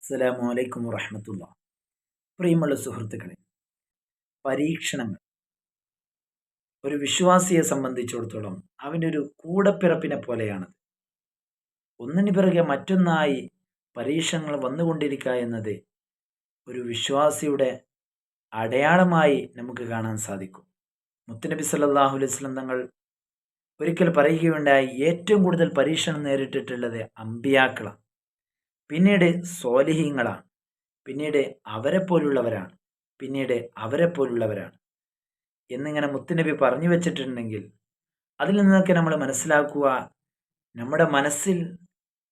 അസ്സലാമു അലൈക്കും വറഹ്മത്തുള്ളാ. പ്രിയമുള്ള സുഹൃത്തുക്കളെ, പരീക്ഷണങ്ങൾ ഒരു വിശ്വാസിയെ സംബന്ധിച്ചിടത്തോളം അവൻ്റെ ഒരു കൂടപ്പിറപ്പിനെ പോലെയാണ്. ഒന്നിനു പിറകെ മറ്റൊന്നായി പരീക്ഷണങ്ങൾ വന്നുകൊണ്ടിരിക്കുക എന്നത് ഒരു വിശ്വാസിയുടെ അടയാളമായി നമുക്ക് കാണാൻ സാധിക്കും. മുത്തുനബി സല്ലല്ലാഹു അലൈഹി വസല്ലം തങ്ങൾ ഒരിക്കൽ പറയുകയുണ്ടായി, ഏറ്റവും കൂടുതൽ പരീക്ഷണം നേരിട്ടിട്ടുള്ളത് അമ്പിയാക്കളാണ്, പിന്നീട് സ്വാലിഹീങ്ങളാണ്, പിന്നീട് അവരെപ്പോലുള്ളവരാണ്, പിന്നീട് അവരെപ്പോലുള്ളവരാണ് എന്നിങ്ങനെ മുത്തുനബി പറഞ്ഞു വെച്ചിട്ടുണ്ടെങ്കിൽ അതിൽ നിന്നൊക്കെ നമ്മൾ മനസ്സിലാക്കുക, നമ്മുടെ മനസ്സിൽ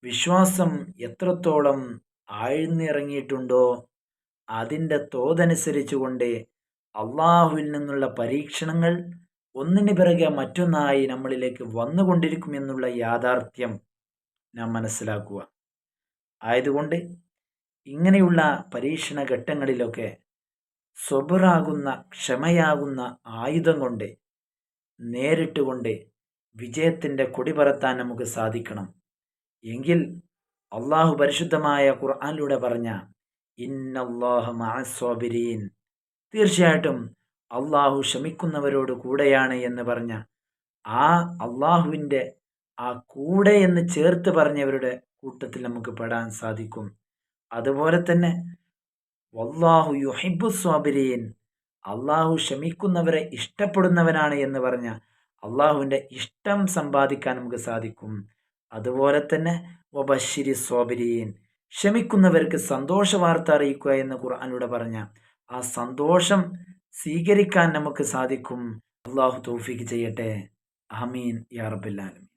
വിശ്വാസം എത്രത്തോളം ആഴ്ന്നിറങ്ങിയിട്ടുണ്ടോ അതിൻ്റെ തോതനുസരിച്ചുകൊണ്ട് അള്ളാഹുവിൽ നിന്നുള്ള പരീക്ഷണങ്ങൾ ഒന്നിനു പിറകെ മറ്റൊന്നായി നമ്മളിലേക്ക് വന്നുകൊണ്ടിരിക്കുമെന്നുള്ള യാഥാർത്ഥ്യം നാം മനസ്സിലാക്കുക. ആയതുകൊണ്ട് ഇങ്ങനെയുള്ള പരീക്ഷണ ഘട്ടങ്ങളിലൊക്കെ സ്വബറാകുന്ന, ക്ഷമയാകുന്ന ആയുധം കൊണ്ട് നേരിട്ടുകൊണ്ട് വിജയത്തിൻ്റെ കൊടി പറത്താൻ നമുക്ക് സാധിക്കണം. എങ്കിൽ അള്ളാഹു പരിശുദ്ധമായ ഖുർആനിലൂടെ പറഞ്ഞ ഇന്നല്ലാഹ മഅസ്സാബിരീൻ, തീർച്ചയായിട്ടും അള്ളാഹു ക്ഷമിക്കുന്നവരോട് കൂടെയാണ് എന്ന് പറഞ്ഞ ആ അള്ളാഹുവിൻ്റെ ആ കൂടെ എന്ന് ചേർത്ത് പറഞ്ഞവരുടെ കൂട്ടത്തിൽ നമുക്ക് പെടാൻ സാധിക്കും. അതുപോലെ തന്നെ വല്ലാഹു യുഹിബ്ബു സ്വാബിരീൻ, അള്ളാഹു ക്ഷമിക്കുന്നവരെ ഇഷ്ടപ്പെടുന്നവനാണ് എന്ന് പറഞ്ഞ അള്ളാഹുവിൻ്റെ ഇഷ്ടം സമ്പാദിക്കാൻ നമുക്ക് സാധിക്കും. അതുപോലെ തന്നെ വബശ്ശിരി സ്വാബിരീൻ, ക്ഷമിക്കുന്നവർക്ക് സന്തോഷ വാർത്ത അറിയിക്കുക എന്ന് ഖുർആനിലൂടെ പറഞ്ഞ ആ സന്തോഷം സ്വീകരിക്കാൻ നമുക്ക് സാധിക്കും. അള്ളാഹു തൗഫീഖ് ചെയ്യട്ടെ. ആമീൻ യാ റബ്ബൽ ആലമീൻ.